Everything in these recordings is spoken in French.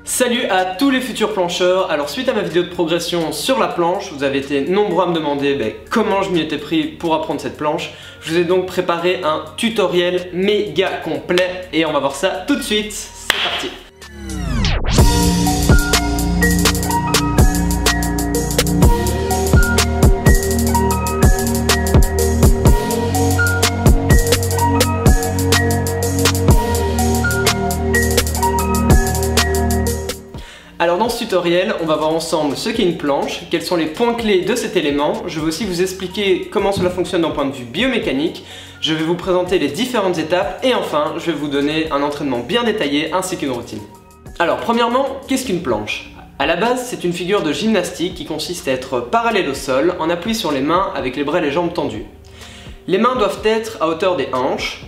Salut à tous les futurs plancheurs. Alors suite à ma vidéo de progression sur la planche, vous avez été nombreux à me demander comment je m'y étais pris pour apprendre cette planche. Je vous ai donc préparé un tutoriel méga complet et on va voir ça tout de suite. C'est parti. Alors dans ce tutoriel, on va voir ensemble ce qu'est une planche, quels sont les points clés de cet élément. Je vais aussi vous expliquer comment cela fonctionne d'un point de vue biomécanique. Je vais vous présenter les différentes étapes et enfin, je vais vous donner un entraînement bien détaillé ainsi qu'une routine. Alors premièrement, qu'est-ce qu'une planche ? À la base, c'est une figure de gymnastique qui consiste à être parallèle au sol en appui sur les mains avec les bras et les jambes tendus. Les mains doivent être à hauteur des hanches.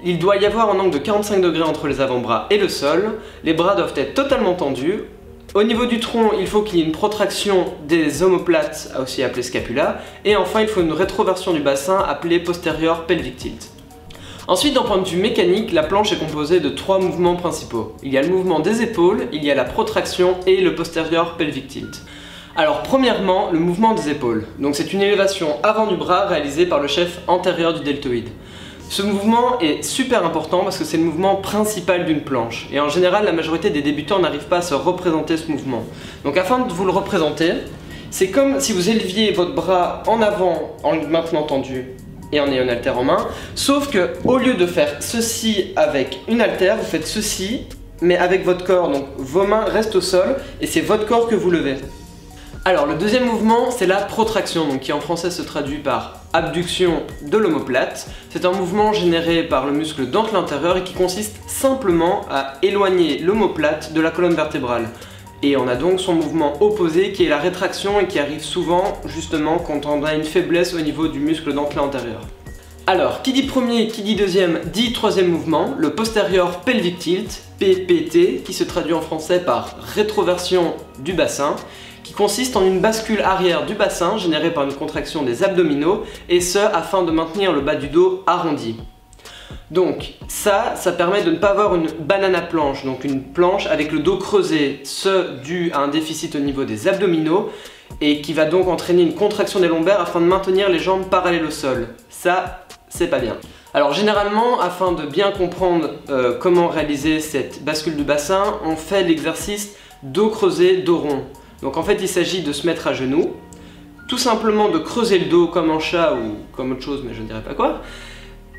Il doit y avoir un angle de 45 degrés entre les avant-bras et le sol. Les bras doivent être totalement tendus. Au niveau du tronc, il faut qu'il y ait une protraction des omoplates, aussi appelée scapula, et enfin il faut une rétroversion du bassin appelée posterior pelvic tilt. Ensuite, d'un point de vue mécanique, la planche est composée de trois mouvements principaux. Il y a le mouvement des épaules, il y a la protraction et le posterior pelvic tilt. Alors premièrement, le mouvement des épaules. Donc c'est une élévation avant du bras réalisée par le chef antérieur du deltoïde. Ce mouvement est super important parce que c'est le mouvement principal d'une planche et en général la majorité des débutants n'arrivent pas à se représenter ce mouvement. Donc afin de vous le représenter, c'est comme si vous éleviez votre bras en avant en le maintenant tendu et en ayant une haltère en main, sauf que au lieu de faire ceci avec une haltère, vous faites ceci mais avec votre corps, donc vos mains restent au sol et c'est votre corps que vous levez. Alors le deuxième mouvement c'est la protraction, donc qui en français se traduit par abduction de l'omoplate. C'est un mouvement généré par le muscle dentelé intérieur et qui consiste simplement à éloigner l'omoplate de la colonne vertébrale. Et on a donc son mouvement opposé qui est la rétraction et qui arrive souvent justement quand on a une faiblesse au niveau du muscle dentelé antérieur. Alors, qui dit premier, qui dit deuxième, dit troisième mouvement, le posterior pelvic tilt, PPT, qui se traduit en français par rétroversion du bassin, qui consiste en une bascule arrière du bassin générée par une contraction des abdominaux, et ce afin de maintenir le bas du dos arrondi. Donc ça permet de ne pas avoir une banana planche, donc une planche avec le dos creusé, ce dû à un déficit au niveau des abdominaux, et qui va donc entraîner une contraction des lombaires afin de maintenir les jambes parallèles au sol. Ça, c'est pas bien. Alors généralement, afin de bien comprendre comment réaliser cette bascule du bassin, on fait l'exercice dos creusé, dos rond. Donc en fait il s'agit de se mettre à genoux, tout simplement de creuser le dos comme un chat ou comme autre chose mais je ne dirais pas quoi,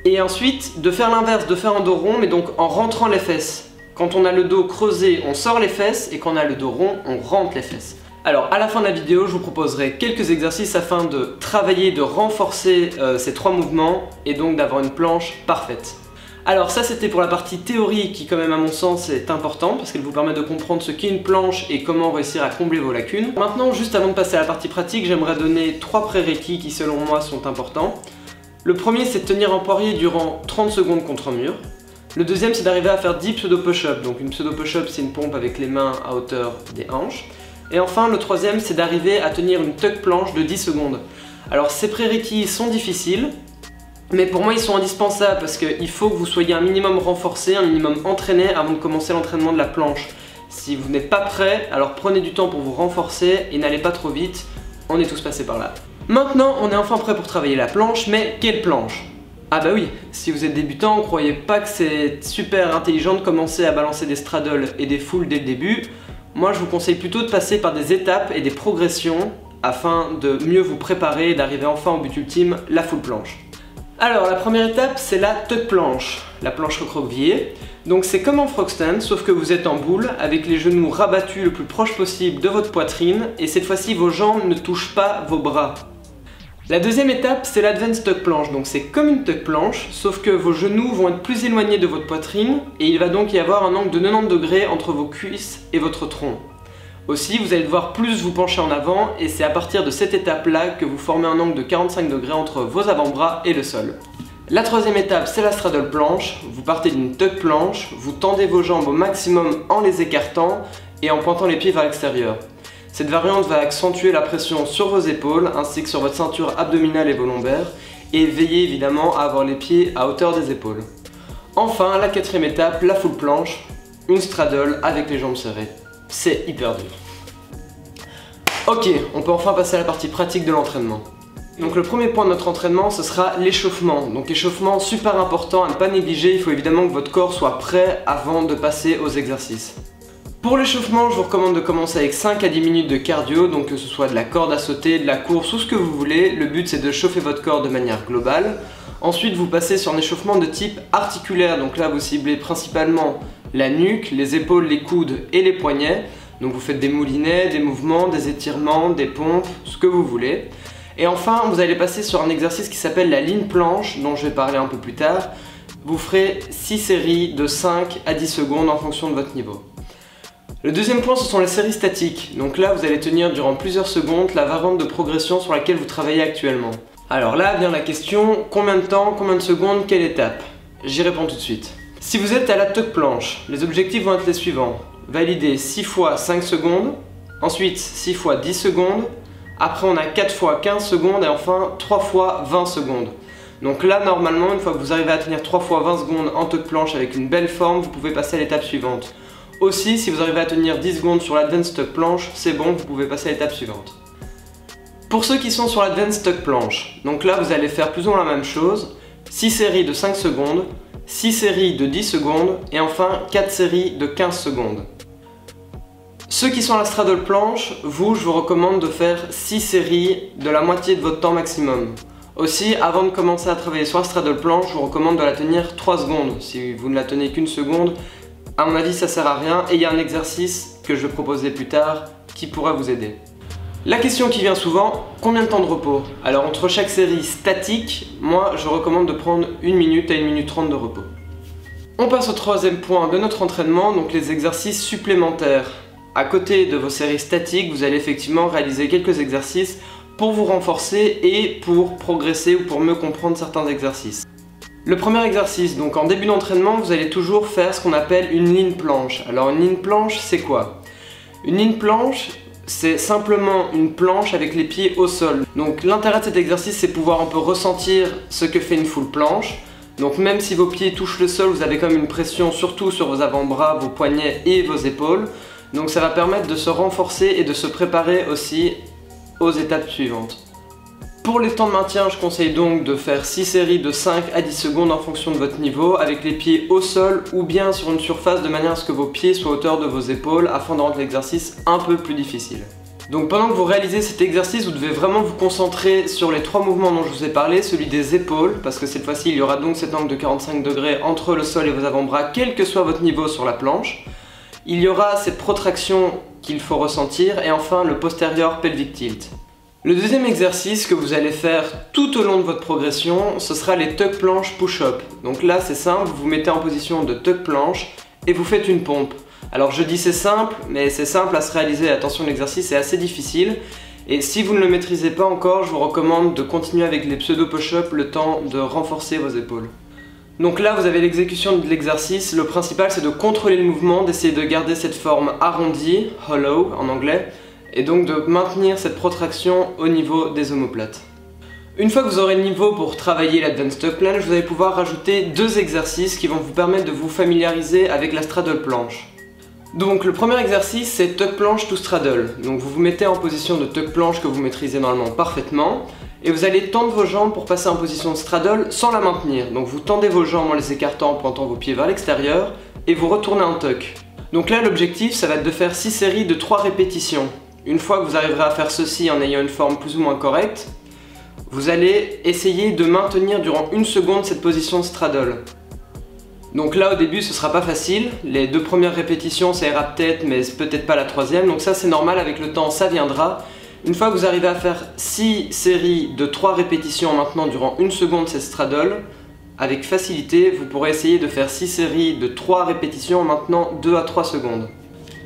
et ensuite de faire l'inverse, de faire un dos rond mais donc en rentrant les fesses. Quand on a le dos creusé on sort les fesses et quand on a le dos rond on rentre les fesses. Alors à la fin de la vidéo je vous proposerai quelques exercices afin de travailler, de renforcer ces trois mouvements et donc d'avoir une planche parfaite. Alors ça c'était pour la partie théorie qui quand même à mon sens est important parce qu'elle vous permet de comprendre ce qu'est une planche et comment réussir à combler vos lacunes. Maintenant juste avant de passer à la partie pratique, j'aimerais donner trois prérequis qui selon moi sont importants. Le premier c'est de tenir un poirier durant 30 secondes contre un mur. Le deuxième c'est d'arriver à faire 10 pseudo push-up. Donc une pseudo push-up c'est une pompe avec les mains à hauteur des hanches. Et enfin le troisième c'est d'arriver à tenir une tuck planche de 10 secondes. Alors ces prérequis sont difficiles. Mais pour moi ils sont indispensables parce qu'il faut que vous soyez un minimum renforcé, un minimum entraîné avant de commencer l'entraînement de la planche. Si vous n'êtes pas prêt, alors prenez du temps pour vous renforcer et n'allez pas trop vite, on est tous passés par là. Maintenant on est enfin prêt pour travailler la planche, mais quelle planche ? Ah bah oui, si vous êtes débutant, croyez pas que c'est super intelligent de commencer à balancer des straddles et des fulls dès le début. Moi je vous conseille plutôt de passer par des étapes et des progressions afin de mieux vous préparer et d'arriver enfin au but ultime, la full planche. Alors la première étape c'est la tuck planche, la planche recroquevillée. Donc c'est comme en frog stand sauf que vous êtes en boule avec les genoux rabattus le plus proche possible de votre poitrine et cette fois-ci vos jambes ne touchent pas vos bras. La deuxième étape c'est l'advanced tuck planche, donc c'est comme une tuck planche sauf que vos genoux vont être plus éloignés de votre poitrine et il va donc y avoir un angle de 90 degrés entre vos cuisses et votre tronc. Aussi, vous allez devoir plus vous pencher en avant et c'est à partir de cette étape-là que vous formez un angle de 45 degrés entre vos avant-bras et le sol. La troisième étape, c'est la straddle planche. Vous partez d'une tuck planche, vous tendez vos jambes au maximum en les écartant et en pointant les pieds vers l'extérieur. Cette variante va accentuer la pression sur vos épaules ainsi que sur votre ceinture abdominale et vos lombaires et veillez évidemment à avoir les pieds à hauteur des épaules. Enfin, la quatrième étape, la full planche, une straddle avec les jambes serrées. c'est hyper dur. Ok, on peut enfin passer à la partie pratique de l'entraînement. Donc le premier point de notre entraînement, ce sera l'échauffement. Donc échauffement super important à ne pas négliger, il faut évidemment que votre corps soit prêt avant de passer aux exercices. Pour l'échauffement, je vous recommande de commencer avec 5 à 10 minutes de cardio, donc que ce soit de la corde à sauter, de la course ou ce que vous voulez. Le but c'est de chauffer votre corps de manière globale. Ensuite vous passez sur un échauffement de type articulaire, donc là vous ciblez principalement la nuque, les épaules, les coudes et les poignets. Donc vous faites des moulinets, des mouvements, des étirements, des pompes, ce que vous voulez. Et enfin, vous allez passer sur un exercice qui s'appelle la ligne planche, dont je vais parler un peu plus tard. Vous ferez 6 séries de 5 à 10 secondes en fonction de votre niveau. Le deuxième point, ce sont les séries statiques. Donc là, vous allez tenir durant plusieurs secondes la variante de progression sur laquelle vous travaillez actuellement. Alors là vient la question, combien de temps, combien de secondes, quelle étape? J'y réponds tout de suite. Si vous êtes à la tuck planche, les objectifs vont être les suivants. Valider 6 fois 5 secondes, ensuite 6 fois 10 secondes, après on a 4 fois 15 secondes et enfin 3 fois 20 secondes. Donc là normalement une fois que vous arrivez à tenir 3 fois 20 secondes en tuck planche avec une belle forme, vous pouvez passer à l'étape suivante. Aussi si vous arrivez à tenir 10 secondes sur l'advanced tuck planche, c'est bon, vous pouvez passer à l'étape suivante. Pour ceux qui sont sur l'advanced tuck planche, donc là vous allez faire plus ou moins la même chose, 6 séries de 5 secondes, 6 séries de 10 secondes et enfin 4 séries de 15 secondes. Ceux qui sont à la straddle planche, je vous recommande de faire 6 séries de la moitié de votre temps maximum. Aussi, avant de commencer à travailler sur la straddle planche, je vous recommande de la tenir 3 secondes. Si vous ne la tenez qu'une seconde, à mon avis ça sert à rien et il y a un exercice que je vais proposer plus tard qui pourra vous aider. La question qui vient souvent, combien de temps de repos? Alors entre chaque série statique, moi je recommande de prendre 1 minute à 1 minute 30 de repos. On passe au troisième point de notre entraînement, donc les exercices supplémentaires. À côté de vos séries statiques, vous allez effectivement réaliser quelques exercices pour vous renforcer et pour progresser ou pour mieux comprendre certains exercices. Le premier exercice, donc en début d'entraînement, vous allez toujours faire ce qu'on appelle une ligne planche. Alors une ligne planche, c'est quoi? Une ligne planche, c'est simplement une planche avec les pieds au sol. Donc l'intérêt de cet exercice, c'est pouvoir un peu ressentir ce que fait une full planche. Donc même si vos pieds touchent le sol, vous avez quand même une pression surtout sur vos avant-bras, vos poignets et vos épaules. Donc ça va permettre de se renforcer et de se préparer aussi aux étapes suivantes. Pour les temps de maintien, je conseille donc de faire 6 séries de 5 à 10 secondes en fonction de votre niveau, avec les pieds au sol ou bien sur une surface de manière à ce que vos pieds soient à hauteur de vos épaules afin de rendre l'exercice un peu plus difficile. Donc pendant que vous réalisez cet exercice, vous devez vraiment vous concentrer sur les 3 mouvements dont je vous ai parlé, celui des épaules, parce que cette fois-ci il y aura donc cet angle de 45 degrés entre le sol et vos avant-bras, quel que soit votre niveau sur la planche. Il y aura cette protraction qu'il faut ressentir et enfin le postérieur pelvic tilt. Le deuxième exercice que vous allez faire tout au long de votre progression, ce sera les tuck planche push-up. Donc là c'est simple, vous vous mettez en position de tuck planche et vous faites une pompe. Alors je dis c'est simple, mais c'est simple à se réaliser, attention l'exercice est assez difficile. Et si vous ne le maîtrisez pas encore, je vous recommande de continuer avec les pseudo push-up le temps de renforcer vos épaules. Donc là vous avez l'exécution de l'exercice, le principal c'est de contrôler le mouvement, d'essayer de garder cette forme arrondie, hollow en anglais, et donc de maintenir cette protraction au niveau des omoplates. Une fois que vous aurez le niveau pour travailler l'advanced tuck planche, vous allez pouvoir rajouter 2 exercices qui vont vous permettre de vous familiariser avec la straddle planche. Donc le premier exercice c'est tuck planche to straddle. Donc vous vous mettez en position de tuck planche que vous maîtrisez normalement parfaitement et vous allez tendre vos jambes pour passer en position de straddle sans la maintenir. Donc vous tendez vos jambes en les écartant, en pointant vos pieds vers l'extérieur et vous retournez en tuck. Donc là l'objectif ça va être de faire 6 séries de 3 répétitions. Une fois que vous arriverez à faire ceci en ayant une forme plus ou moins correcte, vous allez essayer de maintenir durant 1 seconde cette position de straddle. Donc là au début ce sera pas facile, les 2 premières répétitions ça ira peut-être mais peut-être pas la 3e, donc ça c'est normal, avec le temps ça viendra. Une fois que vous arrivez à faire 6 séries de 3 répétitions en maintenant durant 1 seconde cette straddle, avec facilité vous pourrez essayer de faire 6 séries de 3 répétitions en maintenant 2 à 3 secondes.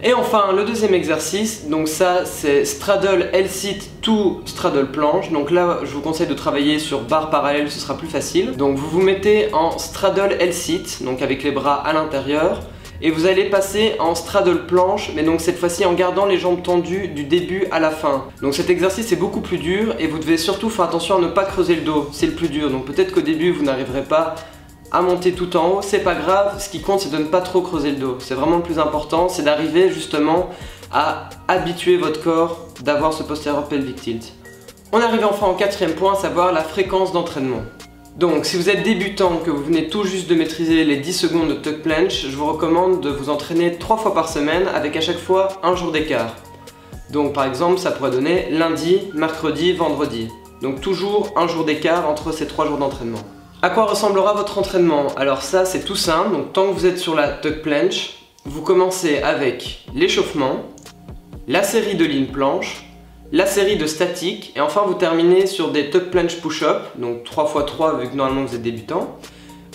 Et enfin le deuxième exercice, donc ça c'est straddle L-sit to straddle planche. Donc là je vous conseille de travailler sur barre parallèle, ce sera plus facile. Donc vous vous mettez en straddle L-sit, donc avec les bras à l'intérieur, et vous allez passer en straddle planche, mais donc cette fois-ci en gardant les jambes tendues du début à la fin. Donc cet exercice est beaucoup plus dur et vous devez surtout faire attention à ne pas creuser le dos, c'est le plus dur. Donc peut-être qu'au début vous n'arriverez pas à monter tout en haut, c'est pas grave, ce qui compte c'est de ne pas trop creuser le dos. C'est vraiment le plus important, c'est d'arriver justement à habituer votre corps d'avoir ce posterior pelvic tilt. On arrive enfin au quatrième point, à savoir la fréquence d'entraînement. Donc si vous êtes débutant, que vous venez tout juste de maîtriser les 10 secondes de tuck planche, je vous recommande de vous entraîner 3 fois par semaine avec à chaque fois un jour d'écart. Donc par exemple ça pourrait donner lundi, mercredi, vendredi. Donc toujours un jour d'écart entre ces 3 jours d'entraînement. À quoi ressemblera votre entraînement? Alors ça c'est tout simple, donc tant que vous êtes sur la tuck planche, vous commencez avec l'échauffement, la série de lean planche, la série de statique et enfin vous terminez sur des tuck planche push-up, donc 3x3 vu que normalement vous êtes débutant,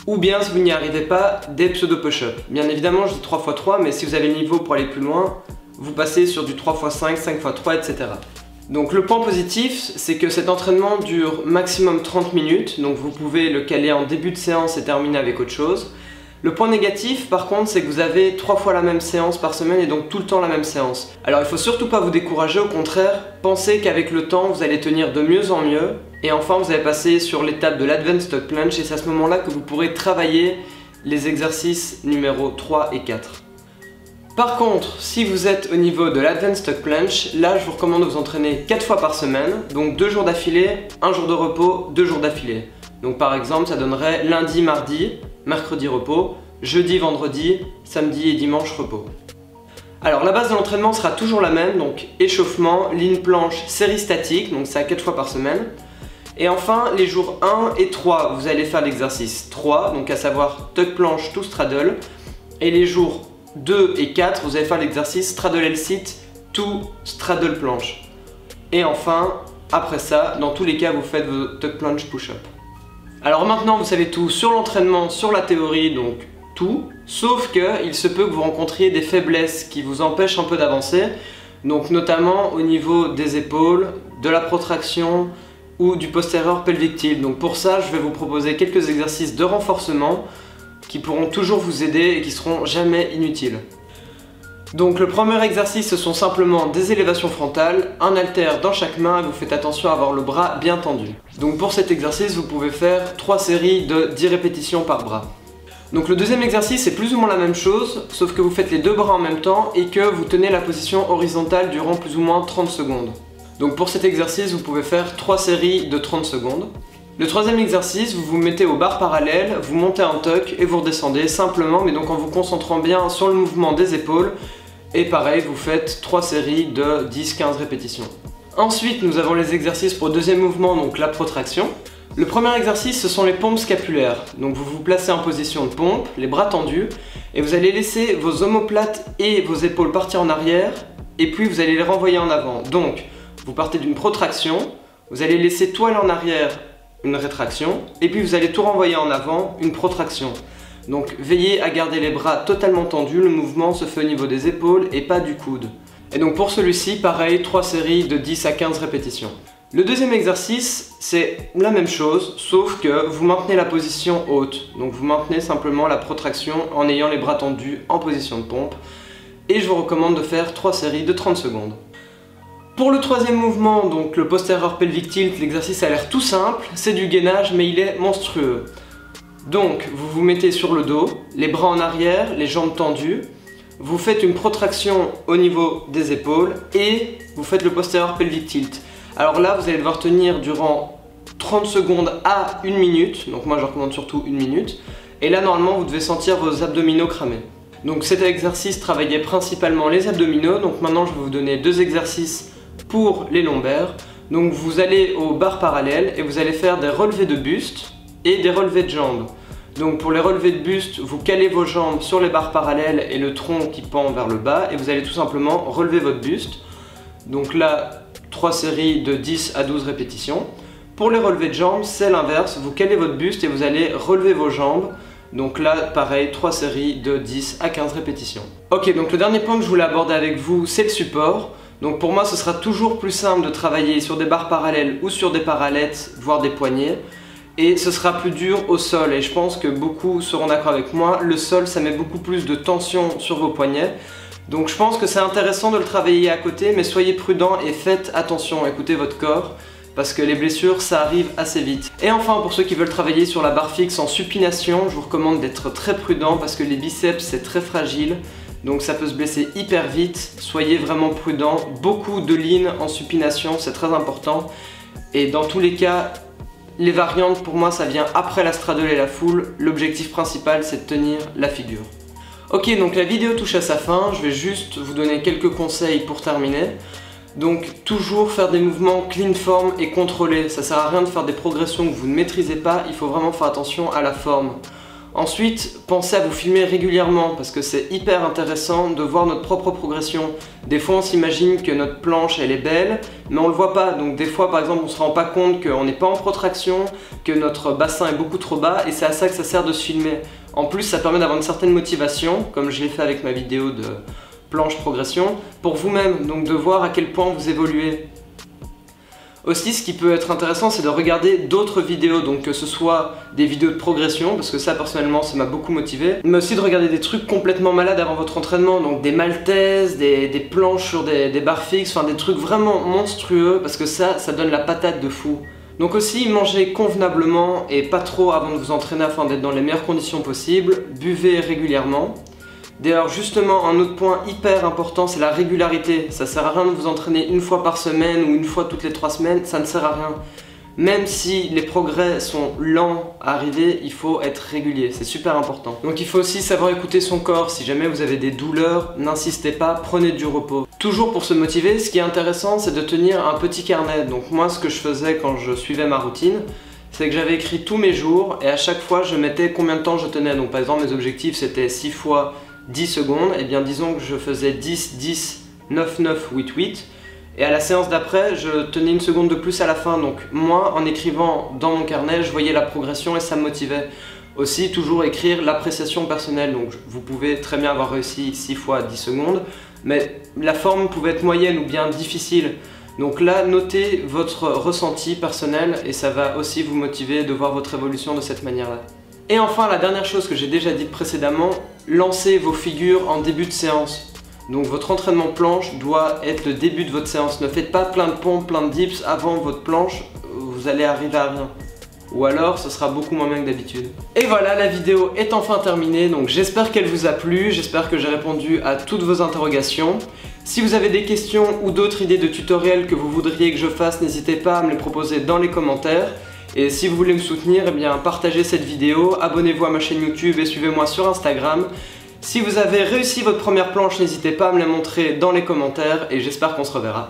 ou bien si vous n'y arrivez pas, des pseudo push-up. Bien évidemment je dis 3x3 mais si vous avez le niveau pour aller plus loin, vous passez sur du 3x5, 5x3 etc. Donc le point positif c'est que cet entraînement dure maximum 30 minutes, donc vous pouvez le caler en début de séance et terminer avec autre chose. Le point négatif par contre c'est que vous avez 3 fois la même séance par semaine et donc tout le temps la même séance. Alors il faut surtout pas vous décourager, au contraire, pensez qu'avec le temps vous allez tenir de mieux en mieux et enfin vous allez passer sur l'étape de l'advanced tuck planche et c'est à ce moment là que vous pourrez travailler les exercices numéro 3 et 4. Par contre, si vous êtes au niveau de l'advanced tuck planche, là je vous recommande de vous entraîner 4 fois par semaine, donc 2 jours d'affilée, 1 jour de repos, 2 jours d'affilée. Donc par exemple ça donnerait lundi, mardi, mercredi repos, jeudi, vendredi, samedi et dimanche repos. Alors la base de l'entraînement sera toujours la même, donc échauffement, lean planche, série statique, donc c'est à 4 fois par semaine. Et enfin les jours 1 et 3, vous allez faire l'exercice 3, donc à savoir tuck planche to straddle. Et les jours 2 et 4, vous allez faire l'exercice straddle L-sit to straddle planche. Et enfin, après ça, dans tous les cas, vous faites vos tuck planche push-up. Alors maintenant vous savez tout sur l'entraînement, sur la théorie, donc tout, sauf que il se peut que vous rencontriez des faiblesses qui vous empêchent un peu d'avancer, donc notamment au niveau des épaules, de la protraction ou du posterior pelvic tilt. Donc pour ça je vais vous proposer quelques exercices de renforcement qui pourront toujours vous aider et qui seront jamais inutiles. Donc le premier exercice ce sont simplement des élévations frontales, un haltère dans chaque main et vous faites attention à avoir le bras bien tendu. Donc pour cet exercice vous pouvez faire 3 séries de 10 répétitions par bras. Donc le deuxième exercice c'est plus ou moins la même chose, sauf que vous faites les 2 bras en même temps et que vous tenez la position horizontale durant plus ou moins 30 secondes. Donc pour cet exercice vous pouvez faire 3 séries de 30 secondes. Le troisième exercice, vous vous mettez aux barres parallèles, vous montez un tuck et vous redescendez simplement, mais donc en vous concentrant bien sur le mouvement des épaules. Et pareil, vous faites 3 séries de 10-15 répétitions. Ensuite, nous avons les exercices pour le deuxième mouvement, donc la protraction. Le premier exercice, ce sont les pompes scapulaires. Donc vous vous placez en position de pompe, les bras tendus, et vous allez laisser vos omoplates et vos épaules partir en arrière, et puis vous allez les renvoyer en avant. Donc, vous partez d'une protraction, vous allez laisser toile en arrière, une rétraction, et puis vous allez tout renvoyer en avant, une protraction. Donc veillez à garder les bras totalement tendus, le mouvement se fait au niveau des épaules et pas du coude. Et donc pour celui-ci, pareil, 3 séries de 10 à 15 répétitions. Le deuxième exercice, c'est la même chose, sauf que vous maintenez la position haute. Donc vous maintenez simplement la protraction en ayant les bras tendus en position de pompe. Et je vous recommande de faire 3 séries de 30 secondes. Pour le troisième mouvement, donc le posterior pelvic tilt, l'exercice a l'air tout simple, c'est du gainage mais il est monstrueux. Donc vous vous mettez sur le dos, les bras en arrière, les jambes tendues, vous faites une protraction au niveau des épaules et vous faites le posterior pelvic tilt. Alors là vous allez devoir tenir durant 30 secondes à 1 minute, donc moi je recommande surtout 1 minute, et là normalement vous devez sentir vos abdominaux cramer. Donc cet exercice travaillait principalement les abdominaux, donc maintenant je vais vous donner 2 exercices pour les lombaires. Donc vous allez aux barres parallèles et vous allez faire des relevés de buste et des relevés de jambes. Donc pour les relevés de buste, vous calez vos jambes sur les barres parallèles et le tronc qui pend vers le bas et vous allez tout simplement relever votre buste. Donc là, 3 séries de 10 à 12 répétitions. Pour les relevés de jambes, c'est l'inverse, vous calez votre buste et vous allez relever vos jambes. Donc là, pareil, 3 séries de 10 à 15 répétitions. Ok, donc le dernier point que je voulais aborder avec vous, c'est le support. Donc pour moi, ce sera toujours plus simple de travailler sur des barres parallèles ou sur des parallettes, voire des poignets. Et ce sera plus dur au sol et je pense que beaucoup seront d'accord avec moi, le sol ça met beaucoup plus de tension sur vos poignets. Donc je pense que c'est intéressant de le travailler à côté, mais soyez prudents et faites attention, écoutez votre corps, parce que les blessures ça arrive assez vite. Et enfin pour ceux qui veulent travailler sur la barre fixe en supination, je vous recommande d'être très prudent parce que les biceps c'est très fragile donc ça peut se blesser hyper vite. Soyez vraiment prudent, beaucoup de lean en supination, c'est très important. Et dans tous les cas, les variantes pour moi ça vient après la straddle et la full. L'objectif principal c'est de tenir la figure. Ok, donc la vidéo touche à sa fin, je vais juste vous donner quelques conseils pour terminer. Donc toujours faire des mouvements clean form et contrôlés, ça sert à rien de faire des progressions que vous ne maîtrisez pas, il faut vraiment faire attention à la forme. Ensuite, pensez à vous filmer régulièrement parce que c'est hyper intéressant de voir notre propre progression. Des fois on s'imagine que notre planche elle est belle, mais on le voit pas. Donc des fois par exemple on se rend pas compte qu'on n'est pas en protraction, que notre bassin est beaucoup trop bas et c'est à ça que ça sert de se filmer. En plus ça permet d'avoir une certaine motivation, comme je l'ai fait avec ma vidéo de planche progression, pour vous-même, donc de voir à quel point vous évoluez. Aussi, ce qui peut être intéressant, c'est de regarder d'autres vidéos, donc que ce soit des vidéos de progression, parce que ça, personnellement, ça m'a beaucoup motivé, mais aussi de regarder des trucs complètement malades avant votre entraînement, donc des maltaises, des planches sur des barres fixes, enfin des trucs vraiment monstrueux, parce que ça donne la patate de fou. Donc aussi, mangez convenablement et pas trop avant de vous entraîner afin d'être dans les meilleures conditions possibles, buvez régulièrement. D'ailleurs justement un autre point hyper important c'est la régularité, ça sert à rien de vous entraîner une fois par semaine ou une fois toutes les 3 semaines, ça ne sert à rien. Même si les progrès sont lents à arriver, il faut être régulier, c'est super important. Donc il faut aussi savoir écouter son corps, si jamais vous avez des douleurs, n'insistez pas, prenez du repos. Toujours pour se motiver, ce qui est intéressant c'est de tenir un petit carnet. Donc moi ce que je faisais quand je suivais ma routine, c'est que j'avais écrit tous mes jours et à chaque fois je mettais combien de temps je tenais. Donc par exemple mes objectifs c'était 6 fois 10 secondes, et bien disons que je faisais 10, 10, 9, 9, 8, 8 et à la séance d'après je tenais une seconde de plus à la fin, donc moi en écrivant dans mon carnet je voyais la progression et ça me motivait. Aussi toujours écrire l'appréciation personnelle, donc vous pouvez très bien avoir réussi 6 fois 10 secondes mais la forme pouvait être moyenne ou bien difficile, donc là notez votre ressenti personnel et ça va aussi vous motiver de voir votre évolution de cette manière là. Et enfin la dernière chose que j'ai déjà dit précédemment, lancez vos figures en début de séance. Donc votre entraînement planche doit être le début de votre séance. Ne faites pas plein de pompes, plein de dips avant votre planche, vous allez arriver à rien. Ou alors ce sera beaucoup moins bien que d'habitude. Et voilà, la vidéo est enfin terminée, donc j'espère qu'elle vous a plu, j'espère que j'ai répondu à toutes vos interrogations. Si vous avez des questions ou d'autres idées de tutoriels que vous voudriez que je fasse, n'hésitez pas à me les proposer dans les commentaires. Et si vous voulez me soutenir, eh bien partagez cette vidéo, abonnez-vous à ma chaîne YouTube et suivez-moi sur Instagram. Si vous avez réussi votre première planche, n'hésitez pas à me la montrer dans les commentaires et j'espère qu'on se reverra.